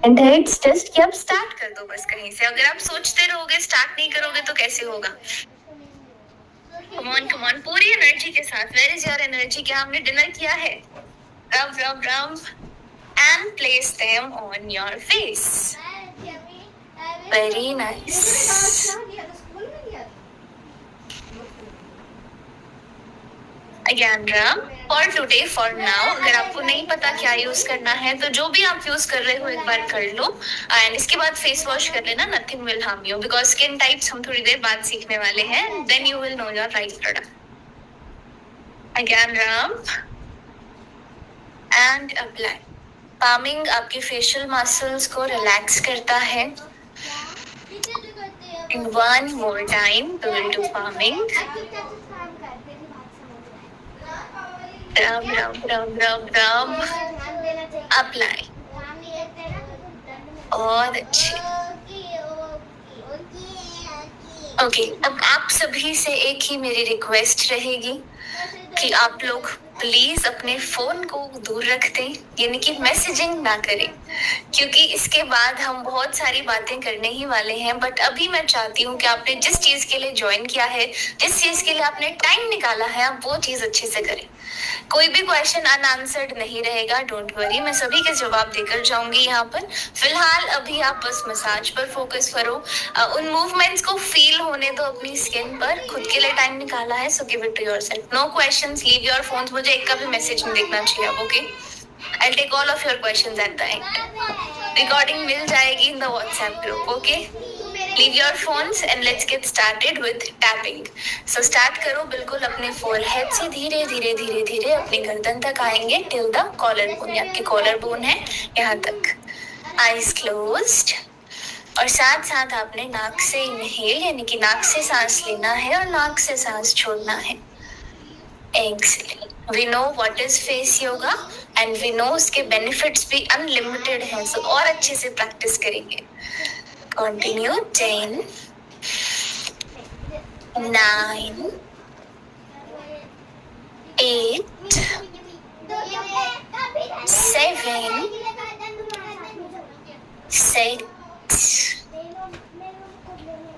And it's just कि अब start कर दो बस कहीं से। अगर आप सोचते रहोगे, स्टार्ट नहीं करोगे तो कैसे होगा? कम ऑन, पूरी एनर्जी के साथ। Where is your energy? क्या हमने डिनर किया है? Rub rub rub and place them on your face. Very nice. Again rub for today for now. अगर आपको नहीं पता क्या यूज करना है तो जो भी आप यूज कर रहे हो एक बार कर लो, एंड इसके बाद फेस वॉश कर लेना। Nothing will harm you because skin types हम थोड़ी देर बाद सीखने वाले हैं। Then you will know your right product. Again rub and apply. Palming आपके फेशियल मसल्स को रिलैक्स करता है। And one more time we will do palming. Rub, rub, rub, rub, rub. Apply. और अच्छे। ओके, अब आप सभी से एक ही मेरी रिक्वेस्ट रहेगी कि आप लोग प्लीज अपने फोन को दूर रख दें, यानी कि मैसेजिंग ना करें, क्योंकि इसके बाद हम बहुत सारी बातें करने ही वाले हैं। बट अभी मैं चाहती हूँ कि आपने जिस चीज के लिए ज्वाइन किया है, जिस चीज के लिए आपने टाइम निकाला है, आप वो चीज अच्छे से करें। कोई भी क्वेश्चन अनआंसर्ड नहीं रहेगा, डोंट वरी, मैं सभी के जवाब देकर जाऊंगी यहाँ पर। फिलहाल अभी आप बस मसाज पर फोकस करो, उन मूवमेंट्स को फील होने दो अपनी स्किन पर। खुद के लिए टाइम निकाला है, so give it to yourself. No questions, leave your phones. मुझे एक का भी मैसेज नहीं देखना चाहिए अब, okay? I take all of your questions at the end. Recording मिल जाएगी in the WhatsApp group, okay? Leave your phones and let's get started with tapping. So start करो बिल्कुल अपने forehead से धीरे धीरे धीरे धीरे अपनी गर्दन तक आएंगे till the collar bone। ये आपकी collar bone है, यहाँ तक। Eyes closed। और साथ साथ आपने नाक से इनहेल, यानी कि नाक से सांस लेना है और नाक से सांस छोड़ना है। Excel. We know what is face yoga and we know उसके benefits भी unlimited हैं, so और अच्छे से practice करेंगे। Continue. 10, 9, 8, 7, 6,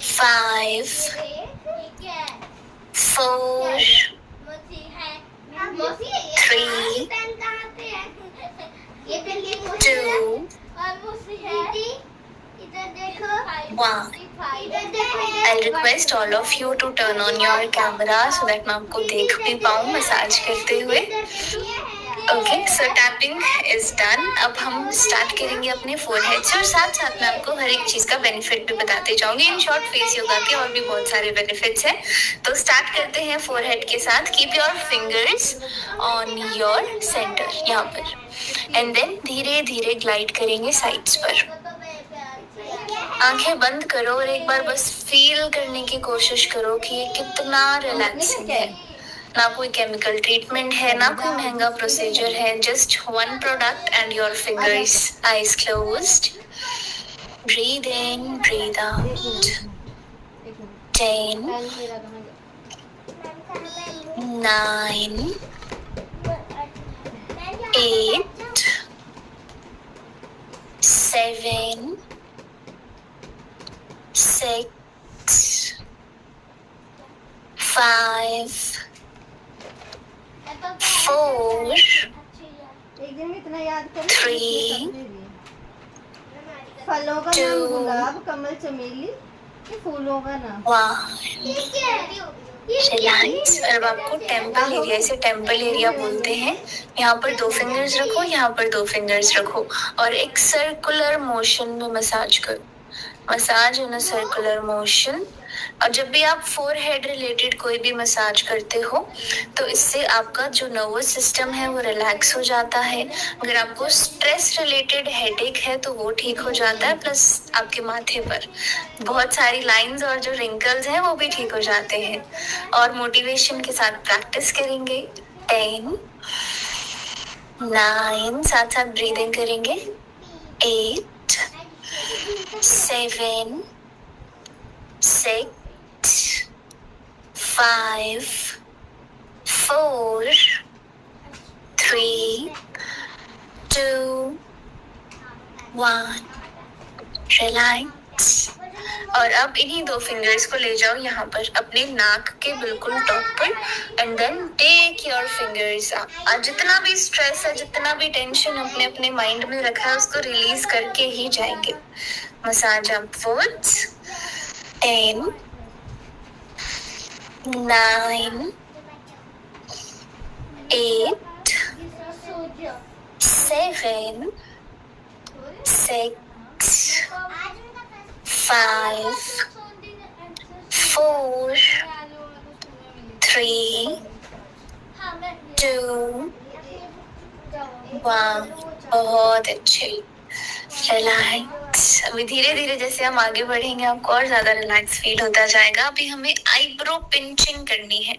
5, 4, 3, 2, 1. I'll request all of you to turn on your camera so that मैं आपको देख भी पाऊँ मसाज करते हुए। Okay, so tapping is done. अब हम स्टार्ट करेंगे अपने फोरहेड से, और साथ साथ मैं आपको हर एक चीज का बेनिफिट भी बताते जाऊंगी। इन शॉर्ट फेस योगा के और भी बहुत सारे बेनिफिट्स हैं। तो स्टार्ट करते हैं फोरहेड के साथ। Keep your fingers on your centre यहाँ पर, एंड देन धीरे धीरे ग्लाइड करेंगे साइड्स पर। आंखें बंद करो और एक बार बस फील करने की कोशिश करो कि ये कितना रिलैक्सिंग है। ना कोई केमिकल ट्रीटमेंट है, ना कोई महंगा प्रोसीजर है, just one product and your fingers. Eyes closed. Breathe in, breathe out. 10, 9, 8, 7, 6, 5, 4, 3, फलों का नाम गुलाब, कमल, चमेली, ये फूलों का नाम। 1। रिलैक्स। अब आपको टेम्पल एरिया, इसे टेम्पल एरिया बोलते हैं। यहाँ पर 2 फिंगर्स रखो, यहाँ पर 2 फिंगर्स रखो, और एक सर्कुलर मोशन में मसाज करो। Massage in a circular motion. और जब भी आप फोरहेड रिलेटेड कोई भी मसाज करते हो तो इससे आपका जो नर्वस सिस्टम है वो रिलैक्स हो जाता है। अगर आपको स्ट्रेस रिलेटेड हेडेक है तो वो ठीक हो जाता है, प्लस आपके माथे पर बहुत सारी लाइंस और जो रिंकल्स हैं वो भी ठीक हो जाते हैं। और मोटिवेशन के साथ प्रैक्टिस करेंगे। 10, 9, साथ साथ ब्रीदिंग करेंगे। 8, 7, 6, 5, 4, 3, 2, 1. रिलैक्स। और अब इन्हीं दो फिंगर्स को ले जाओ यहाँ पर अपने नाक के बिल्कुल टॉप पर and then take your fingers. आज जितना भी स्ट्रेस है, जितना भी टेंशन अपने अपने माइंड में रखा है, उसको रिलीज करके ही जाएंगे। Massage upwards. 10 9 8 7 6 5 4 3 2 1। बहुत अच्छे। रिलैक्स। अभी धीरे धीरे जैसे हम आगे बढ़ेंगे आपको और ज्यादा रिलैक्स फील होता जाएगा। अभी हमें आईब्रो पिंचिंग करनी है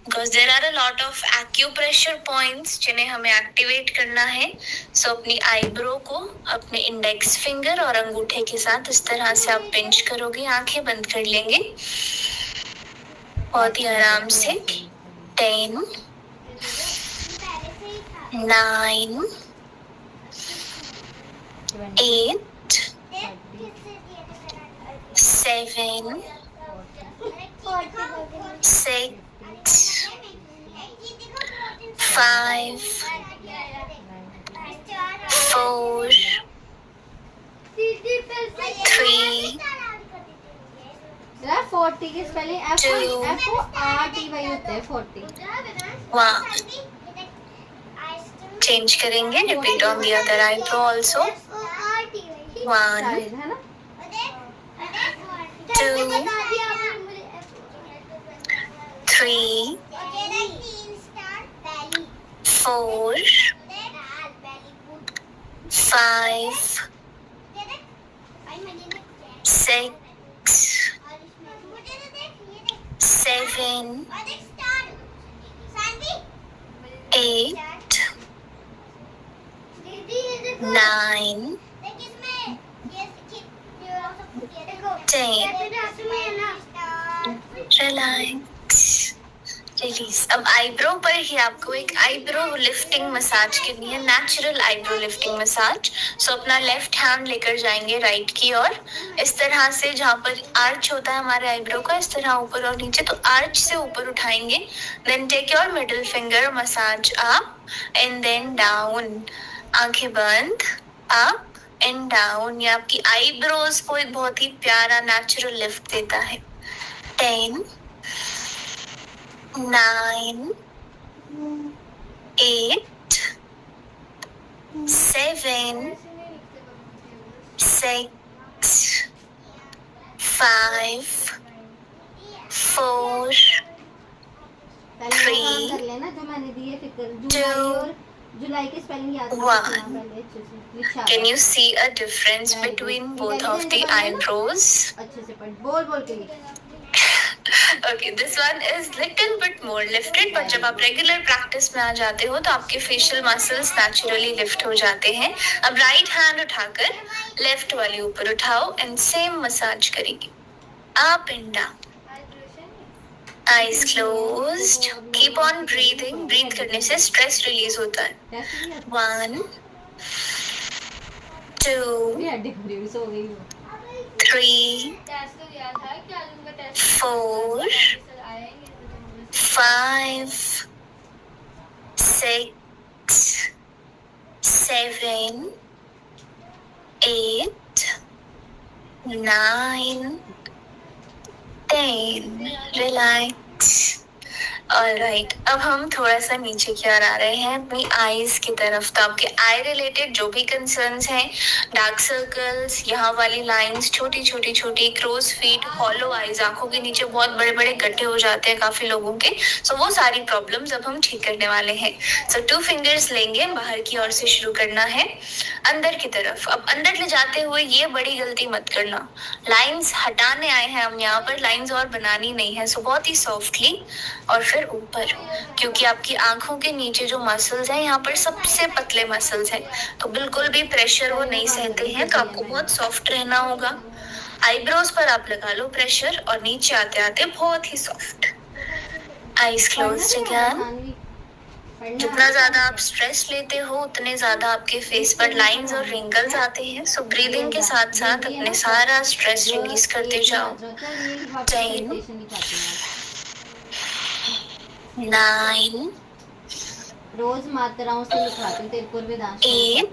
because there are a lot of acupressure points जिन्हें हमें एक्टिवेट करना है। सो अपनी आईब्रो को अपने इंडेक्स फिंगर और अंगूठे के साथ इस तरह से आप पिंच करोगे। आंखें बंद कर लेंगे बहुत ही आराम से। 10 9 8 7 6 5 4 3 यार 40 की spelling F Two. O R T Y होता है 40। 1। चेंज करेंगे। Repeat on the other eyebrow also. 1 शायद है ना। 2 3 4 5 6 7 8 9 10। रिलैक्स। रिलीज। अब आईब्रो पर ही आपको एक आईब्रो लिफ्टिंग मसाज करनी है, नेचुरल आईब्रो लिफ्टिंग मसाज। सो अपना लेफ्ट हैंड लेकर जाएंगे राइट की ओर इस तरह से, जहाँ पर आर्च होता है हमारे आईब्रो का, इस तरह ऊपर और नीचे। तो आर्च से ऊपर उठाएंगे। Then take your middle finger, massage up and down डाउन। आंखें बंद। Up and down. ये आपकी आईब्रोज को एक बहुत ही प्यारा नेचुरल लिफ्ट देता है। 10 9 8 7 6 5 4 पहले वो काम कर लेना जो मैंने दिए फिकर। जुलाई और जुलाई की स्पेलिंग याद करना पहले अच्छे से। Vishakha. Can you see a difference between both of the eyebrows? अच्छे से पढ़, बोल बोल के लिख। Okay, this one is little bit more lifted, पर जब आप रेगुलर प्रैक्टिस में आ जाते हो तो आपके फेशियल मसल्स नेचुरली लिफ्ट हो जाते हैं। अब राइट हैंड उठाकर लेफ्ट वाली ऊपर उठाओ एंड सेम मसाज करेंगे। Up and down. Eyes closed. Keep on breathing. Breathe करने से स्ट्रेस रिलीज होता है। 1 2 3 4 5 6 7 8 9 10। रिलैक्स। ऑलराइट, अब हम थोड़ा सा नीचे की ओर आ रहे हैं अपनी आईज की तरफ। तो आपके आई रिलेटेड जो भी कंसर्न्स हैं, डार्क सर्कल्स, यहाँ वाली लाइंस, छोटी छोटी छोटी क्रोज फीट, हॉलो आईज, आंखों के नीचे बहुत बड़े बड़े गड्ढे हो जाते हैं काफी लोगों के। सो वो सारी प्रॉब्लम्स अब हम ठीक करने वाले हैं। सो 2 फिंगर्स लेंगे, बाहर की ओर से शुरू करना है अंदर की तरफ। अब अंदर ले जाते हुए ये बड़ी गलती मत करना, लाइंस हटाने आए हैं हम यहाँ पर, लाइंस और बनानी नहीं है। सो बहुत ही सॉफ्टली और फिर ऊपर, क्योंकि आपकी आंखों के नीचे जो मसल्स हैं यहाँ पर सबसे पतले मसल्स हैं, तो बिल्कुल भी प्रेशर वो नहीं सहते हैं। तो आपको बहुत सॉफ्ट रहना होगा। आईब्रोज पर आप लगा लो प्रेशर और नीचे आते आते बहुत ही सॉफ्ट। Eyes closed again. जितना ज्यादा आप स्ट्रेस लेते हो उतने ज्यादा आपके फेस पर लाइंस और रिंकल्स आते हैं। सो ब्रीदिंग के साथ साथ अपने सारा स्ट्रेस रिलीज करते जाओ। 10 9 रोज मात्राओं से लिखवाती हूँ तेरे को वेदांश। 8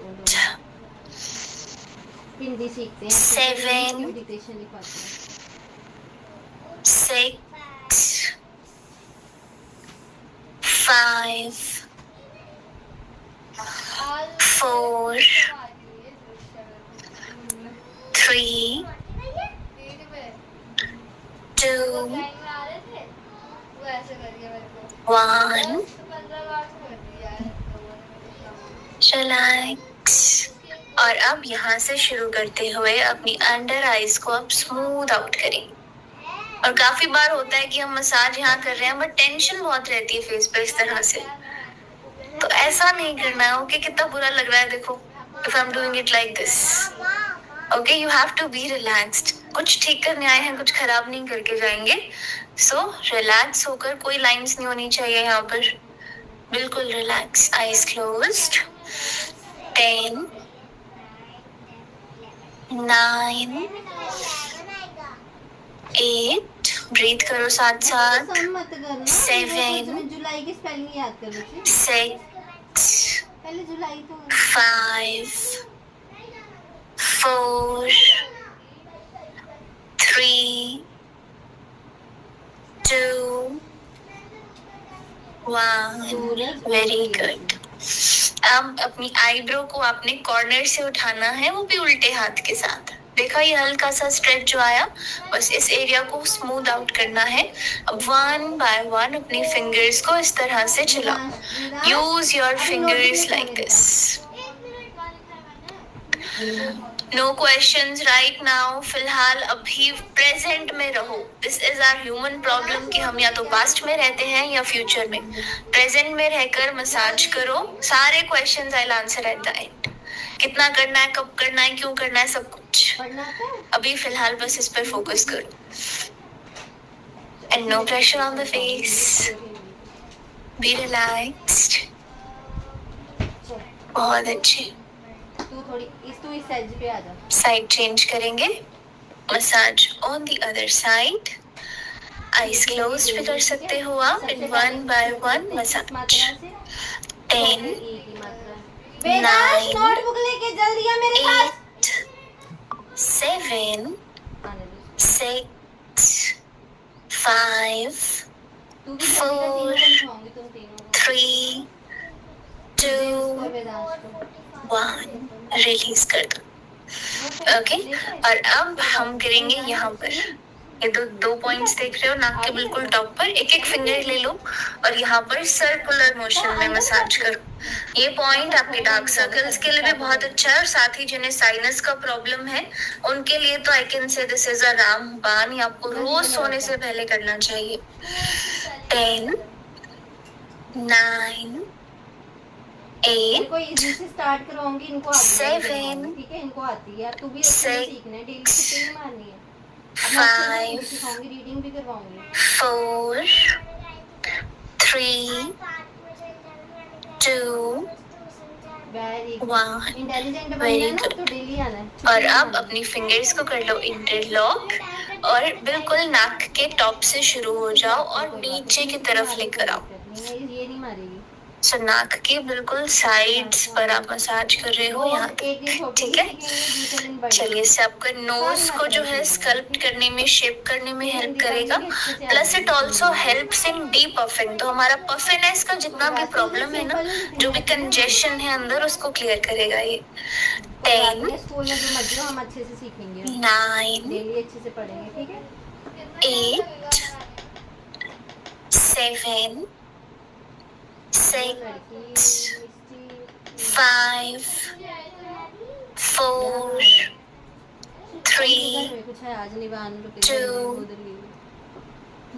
हिंदी सीखते हैं 7 मेडिटेशन लिखवाते हैं। 6 5 4 3 2 1 रिलैक्स। और अब यहाँ से शुरू करते हुए अपनी अंडर आईज को अब स्मूथ आउट करें। और काफी बार होता है कि हम मसाज यहाँ कर रहे हैं बट टेंशन बहुत रहती है फेस पे इस तरह से, तो ऐसा नहीं करना है। ओके, कितना बुरा लग रहा है देखो, if I am doing it like this. Okay, you have to be relaxed. कुछ ठीक करने आए हैं, कुछ खराब नहीं करके जाएंगे। सो रिलैक्स होकर, कोई लाइंस नहीं होनी चाहिए यहाँ पर, बिल्कुल रिलैक्स, आईज क्लोज्ड। 10 9 8 ब्रीथ करो साथ साथ। मत करना। 7 जुलाई की स्पेलिंग याद कर बच्चे। 6 पहले जुलाई तो 5 4 3 2 1 वेरी गुड। अब अपनी आईब्रो को आपने कॉर्नर से उठाना है, वो भी उल्टे हाथ के साथ। देखा ये हल्का सा स्ट्रेच जो आया, बस इस एरिया को स्मूथ आउट करना है। अब 1 बाय 1 अपनी फिंगर्स को इस तरह से चलाओ। Use your fingers like this. No questions right now. फिलहाल अभी प्रेजेंट में रहो। This is our human problem कि हम या तो पास्ट में रहते हैं या फ्यूचर में। प्रेजेंट में रहकर मसाज करो। सारे questions I will answer eight the and. कितना करना है, कब करना है, क्यों करना है, सब कुछ। अभी फिलहाल बस इस पर फोकस करो। And no pressure on the face, be relaxed. बहुत अच्छे। तू इस साइड पे आ जा। साइड चेंज करेंगे। Massage on the other side. Eyes close भी कर सकते हो आप। इन 1 बाय 1 मसाज। 10 9 नोटबुक लेके जल्दी आ मेरे पास। 8 7 6 5 4 3 2 1 रिलीज कर दो। ओके, और अब हम करेंगे यहाँ पर, ये दो पॉइंट्स देख रहे हो नाक के बिल्कुल टॉप पर। एक एक फिंगर ले लो और यहाँ पर सर्कुलर मोशन में मसाज करो। ये पॉइंट आपके डार्क सर्कल्स के लिए भी बहुत अच्छा है, और साथ ही जिन्हें साइनस का प्रॉब्लम है उनके लिए तो I can say this is a रामबाण। ये आपको रोज सोने से पहले करना चाहिए। 10 9 इनको इजी से स्टार्ट करवाऊंगी, इनको आती है, 7 ठीक है, इनको आती है। अब तू भी अच्छे से सीखना है, डेली कितनी मारनी है। 5 सिखाऊंगी, रीडिंग भी करवाऊंगी। 4 3 2 वेरी 1 इंटेलिजेंट वेरी बनना है ना, गुड। तो डेली आना है। और अब अपनी फिंगर्स को कर लो इंटरलॉक और बिल्कुल नाक के टॉप से शुरू हो जाओ और नीचे की तरफ लेकर आओ। ये नहीं मारेगी। सो नाक के बिल्कुल साइड्स पर आप मसाज कर रहे हो यहाँ तक, ठीक है। चलिए, इससे आपका नोज को जो है स्कल्प्ट करने में, शेप करने में हेल्प करेगा। Plus it also helps in deep puffing. तो हमारा पफिनेस का जितना भी प्रॉब्लम है ना, जो भी कंजेशन है अंदर, उसको क्लियर करेगा ये। 10 स्कूल में जो मर्जी हो, हम अच्छे से सीखेंगे, 9 डेली अच्छे से पढ़ेंगे, ठीक है। 8 7 6 5 4 3 कुछ है आज निभान 2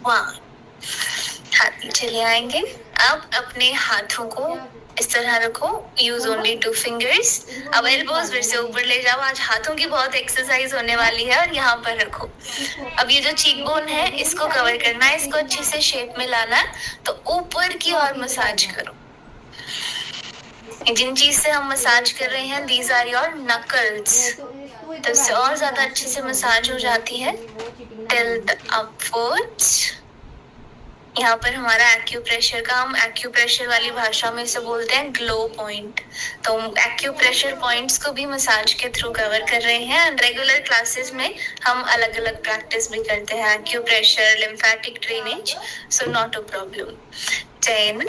1। हाथ नीचे ले आएंगे। अब अपने हाथों को इस तरह रखो। Use only 2 fingers. अब एल्बोज फिर से ऊपर ले जाओ। आज हाथों की बहुत एक्सरसाइज होने वाली है। और यहाँ पर रखो। अब ये जो चीक बोन है, इसको कवर करना है, इसको अच्छे से शेप में लाना है। तो ऊपर की ओर मसाज करो। जिन चीज से हम मसाज कर रहे हैं, दीज आर योर नकल्स। तो इससे और ज्यादा अच्छे से मसाज हो जाती है। Tilt upwards. यहाँ पर हमारा एक्यूप्रेशर का, हम एक्यूप्रेशर वाली भाषा में इसे बोलते हैं ग्लो पॉइंट। तो एक्यूप्रेशर पॉइंट्स को भी मसाज के थ्रू कवर कर रहे हैं। एंड रेगुलर क्लासेस में हम अलग अलग प्रैक्टिस भी करते हैं, acupressure, lymphatic drainage, so not a problem. 10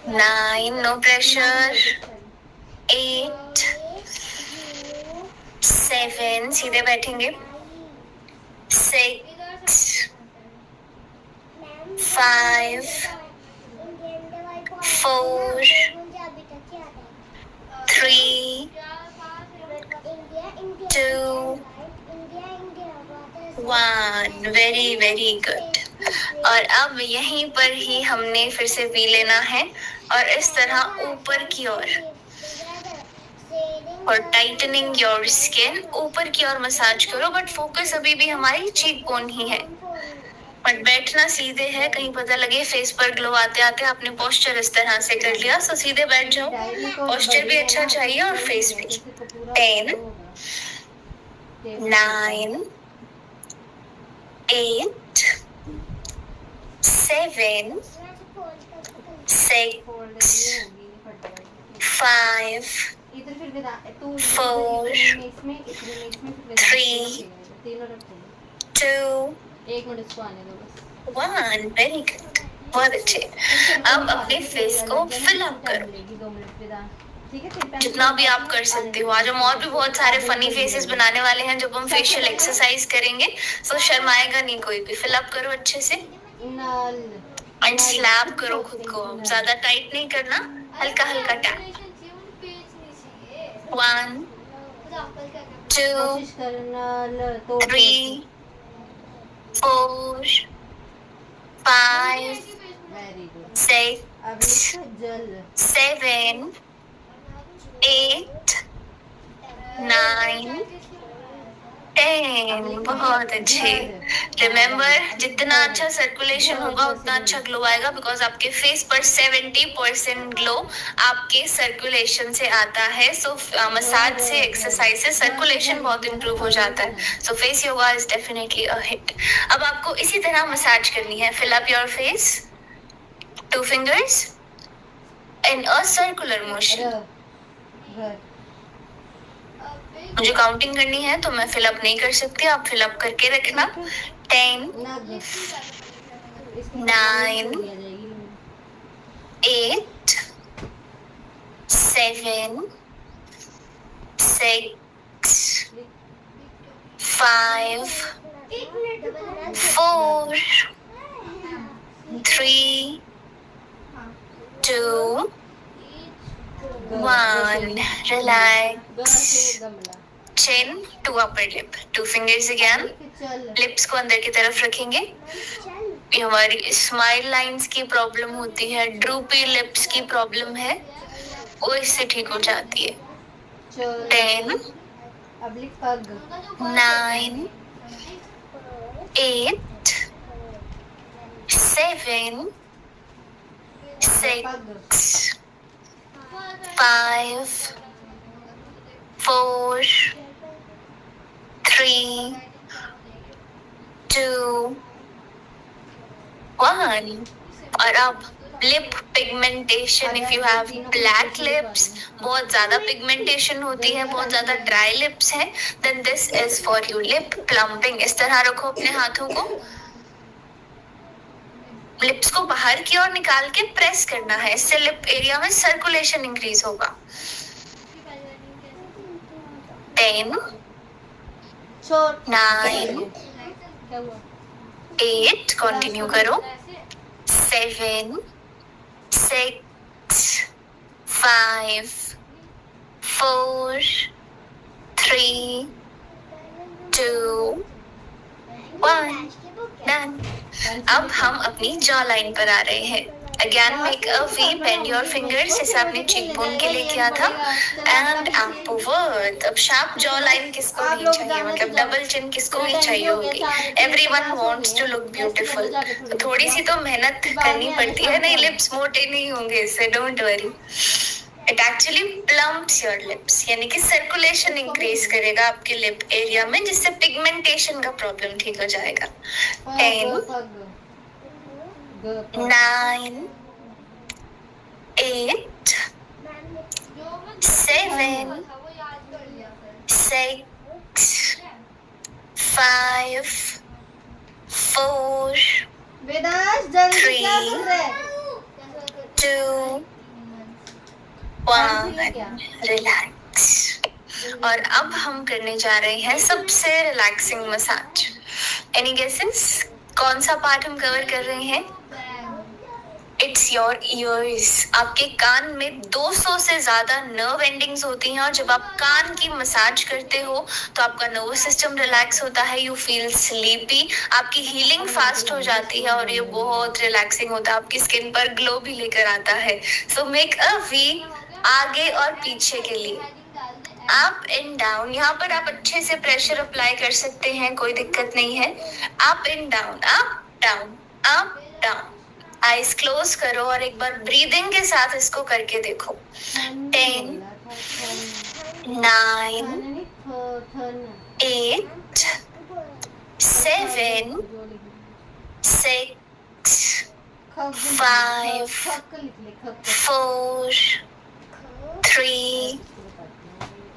9 no pressure, 8 7 सीधे बैठेंगे, 6 5 4 3 2 1। Very very good. और अब यहीं पर ही हमने फिर से वी लेना है और इस तरह ऊपर की ओर, और टाइटनिंग योर स्किन, ऊपर की ओर मसाज करो। बट फोकस अभी भी हमारी चीक बोन ही है। बट बैठना सीधे है, कहीं पता लगे फेस पर ग्लो आते आते आपने पोस्चर इस तरह से कर लिया, तो सीधे बैठ जाओ। पोस्चर भी अच्छा चाहिए और फेस भी। 10 9 8 7 6 5 4 3 2 1। वेरी गुड, बहुत अच्छे। अब अपने फेस को फिल अप करो जितना भी आप कर सकते हो। आज हम और भी बहुत सारे फनी फेसेस बनाने वाले हैं जब हम फेशियल एक्सरसाइज करेंगे, तो शर्माएगा नहीं कोई भी। फिल अप करो अच्छे से एंड स्लैप करो खुद को। ज्यादा टाइट नहीं करना, हल्का हल्का टैप। 1 2 3 4 5 6 7 8 9 10। बहुत अच्छे। रिमेम्बर, जितना अच्छा सर्कुलेशन होगा उतना अच्छा ग्लो आएगा, बिकॉज आपके फेस पर 70% ग्लो आपके सर्कुलेशन से आता है। सो मसाज से, एक्सरसाइज से सर्कुलेशन बहुत इंप्रूव हो जाता है। So face yoga is definitely a hit. अब आपको इसी तरह मसाज करनी है। Fill up your face, 2 fingers in a circular motion। मुझे काउंटिंग करनी है तो मैं फिलअप नहीं कर सकती, आप फिलअप करके रखना। 10 9 8 7 6 5 4 3 2 1। Relax. Chin to upper lip. 2 fingers again. Lips को अंदर की तरफ रखेंगे। ये हमारी स्माइल लाइंस की प्रॉब्लम होती है, ड्रूपी लिप्स की प्रॉब्लम है, वो इससे ठीक हो जाती है। 10 9 8 7 6 5 4 3 2 1। और अब lip pigmentation, if you have black lips, बहुत ज्यादा पिगमेंटेशन होती है, बहुत ज्यादा ड्राई लिप्स हैं, then this is for you. Lip plumping. इस तरह रखो अपने हाथों को, लिप्स को बाहर की ओर निकाल के प्रेस करना है, इससे लिप एरिया में सर्कुलेशन इंक्रीज होगा। 10 9 8 कंटिन्यू करो, 7 6 5 4 3 2 1। डन। अब हम अपनी जॉ लाइन पर आ रहे हैं। Again make a V, bend your fingers जैसे आपने चीक बोन के लिए किया था, एंड अपवर्ड। अब शार्प जॉ लाइन किसको नहीं चाहिए, मतलब डबल चिन किसको नहीं चाहिए होगी। Everyone wants to look beautiful, थोड़ी सी तो मेहनत करनी पड़ती है, नहीं लिप्स मोटे नहीं होंगे इससे, don't worry. It actually plumps your lips, यानी कि सर्कुलेशन इंक्रीज करेगा आपके लिप एरिया में, जिससे पिगमेंटेशन का प्रॉब्लम ठीक हो जाएगा। 10 9 8 7 6 5 4 वेदांश जल्दी 3 क्या कर रहा है? 2 1 रिलैक्स। और अब हम करने जा रहे हैं सबसे रिलैक्सिंग मसाज। एनी गेसेस कौन सा पार्ट हम कवर कर रहे हैं? It's your ears. आपके कान में 200 से ज्यादा नर्व एंडिंग्स होती हैं, और जब आप कान की मसाज करते हो तो आपका नर्वस सिस्टम रिलैक्स होता है, यू फील स्लीपी, आपकी हीलिंग फास्ट हो जाती है, और ये बहुत रिलैक्सिंग होता है, आपकी स्किन पर ग्लो भी लेकर आता है। सो मेक अ वी, आगे और पीछे के लिए, अप एंड डाउन। यहाँ पर आप अच्छे से प्रेशर अप्लाई कर सकते हैं, कोई दिक्कत नहीं है। Up and down, up down, up down. Eyes close करो और एक बार ब्रीदिंग के साथ इसको करके देखो। 10 9 8 7 6 5 4 3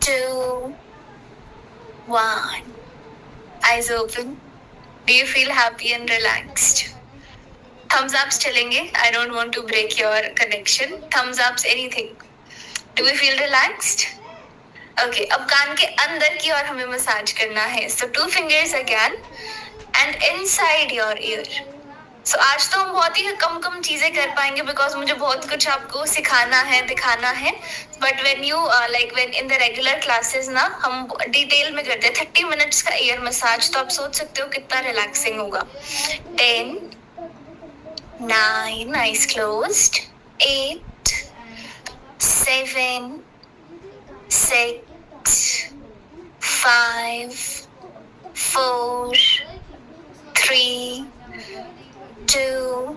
2 1. Eyes open. Do you feel happy and relaxed? Thumbs ups चलेंगे. I don't want to break your connection. Thumbs ups, anything. Do we feel relaxed? Okay, अब कान के अंदर की ओर हमें मसाज करना है. So 2 fingers again and inside your ear. So आज तो हम बहुत ही कम चीजें कर पाएंगे, बिकॉज मुझे बहुत कुछ आपको सिखाना है, दिखाना है. But when you when in the regular classes ना हम डिटेल में करते हैं 30 मिनट्स का ईयर मसाज, तो आप सोच सकते हो कितना रिलैक्सिंग होगा. 10 9 eyes closed, 8 7 6 5 4 3 2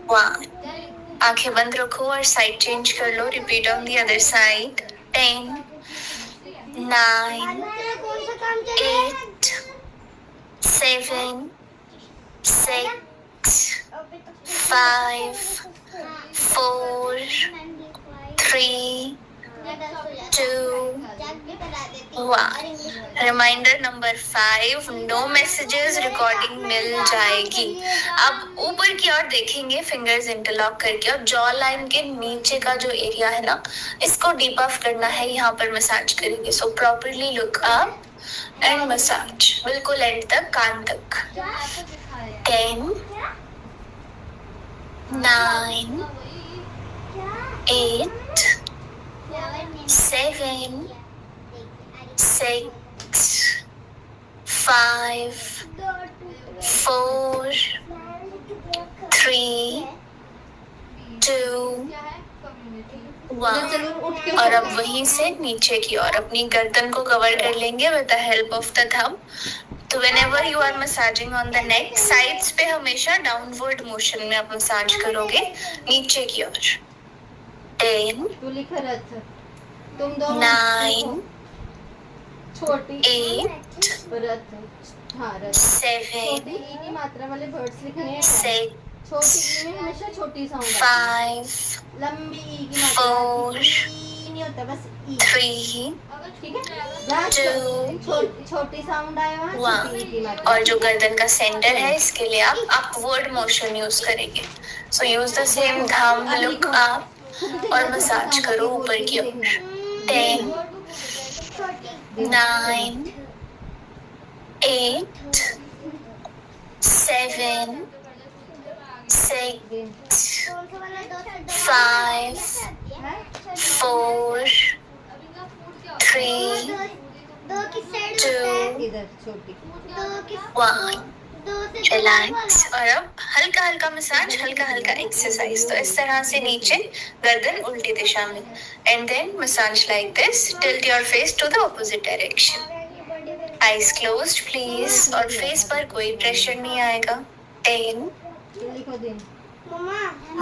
1. आंखें बंद रखो और साइड चेंज कर लो. Repeat on the other side. 10 9 8 7 6 5 4 3 2 1. Reminder number 5, no messages, recording मिल जाएगी. अब ऊपर की ओर देखेंगे फिंगर्स इंटरलॉक करके, और जॉ लाइन के नीचे का जो एरिया है ना, इसको डीप ऑफ करना है, यहाँ पर मसाज करेंगे. So properly look up and massage, बिल्कुल एंड तक, कान तक. 10 9 8 7 6 5 4 3 2 1. और अब वहीं से नीचे की ओर अपनी गर्दन को कवर कर लेंगे with the help of the thumb. तो whenever you are massaging on the neck, sides पे हमेशा डाउनवर्ड मोशन में आप मसाज करोगे, नीचे की ओर. 10 9 छोटी 8 रथ 7 छोटी ई की मात्रा वाले वर्ड्स लिखने हैं. 6 छोटी ई में हमेशा छोटी साउंड 5 लंबी ई की मात्रा 4 ई नहीं होता, बस ई. 3 ठीक है, जहाँ छोटी साउंड आया वहाँ छोटी ई की मात्रा. और जो गर्दन का सेंटर है, इसके लिए आप अपवर्ड मोशन यूज करेंगे. So use the same thumb, look up और मसाज करो ऊपर की ओर. 10 9 8 7 6 5 4 3 2 इधर छोटी 1. रिलैक्स। और अब हल्का हल्का मसाज, हल्का हल्का एक्सरसाइज। तो इस तरह से नीचे, गर्दन उल्टी दिशा में, and then massage like this. Tilt your face to the opposite direction. Eyes closed please, और फेस पर कोई प्रेशर नहीं आएगा। 10, लिखो दिन।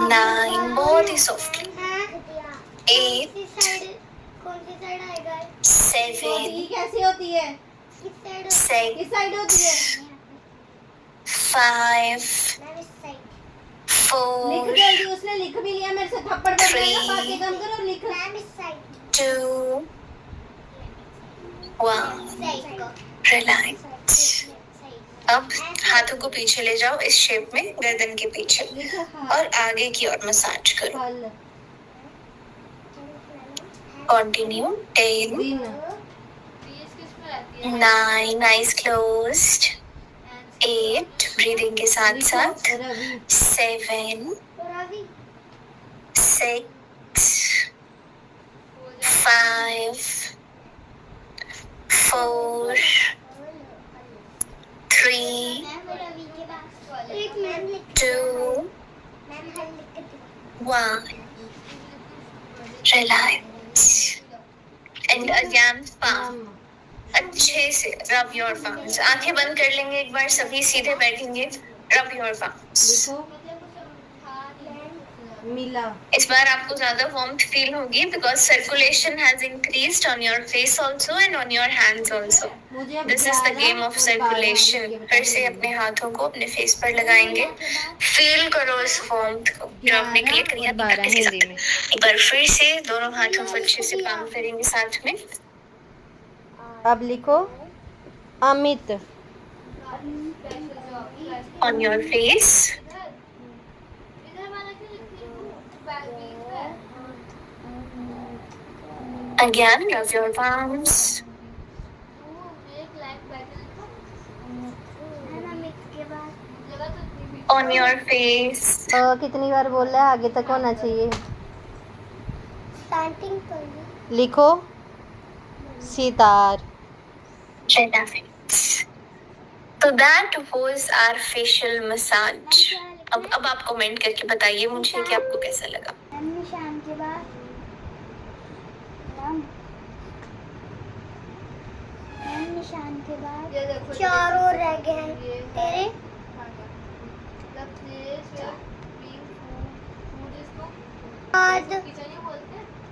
9, बहुत ही सॉफ्टली। 8, कौन सी साइड आएगा? 7, कैसी होती है? 6, किस साइड होती है? 5, मैम इस साइड। लिख 4, जल्दी, उसने लिख भी लिया, मेरे से थप्पड़ पड़ जाएगा। बातें कम करो, लिख। मैम इस साइड। 2, 1, साइड को। रिलैक्स। अब हाथों को पीछे ले जाओ इस शेप में, गर्दन के पीछे, लिखो और आगे की ओर मसाज करो। हल कंटिन्यू। 10, दिन 9, आईज क्लोज्ड। 8, ब्रीदिंग के साथ साथ। लिखो रवि 7, रवि 6, 5, 4, 3, मैम रवि के बाद एक मैम लिख 2, मैम हल लिख के 1, रिलैक्स। एंड अगेन पाम, अच्छे से रब योर palms। आंखें बंद कर लेंगे एक बार, सभी सीधे बैठेंगे। Rub your palms। लिखो मिला। इस बार आपको ज्यादा वार्मथ फील होगी because circulation has increased on your face also and on your hands also. मुझे अब this is the 11 game of और 12 सर्कुलेशन। ये बता फिर से दीजिए। अपने हाथों को अपने फेस पर लगाएंगे। फील करो इस वार्मथ को जो आपने क्लिक किया 12 हिंदी में। एक बार फिर से दोनों हाथों को अच्छे से पाम करेंगे साथ में। अब लिखो Amit. On your face. Again, rub your palms ma'am Amit के बाद on your face. कितनी बार बोल रहा है? आगे तक होना चाहिए। स्टार्टिंग करिए। लिखो sitar. Relax. So that was our facial massage. अब आप कमेंट करके बताइए मुझे कि आपको कैसा लगा। मैम निशान के बाद मैम निशान के बाद 4 और रह गए हैं तेरे।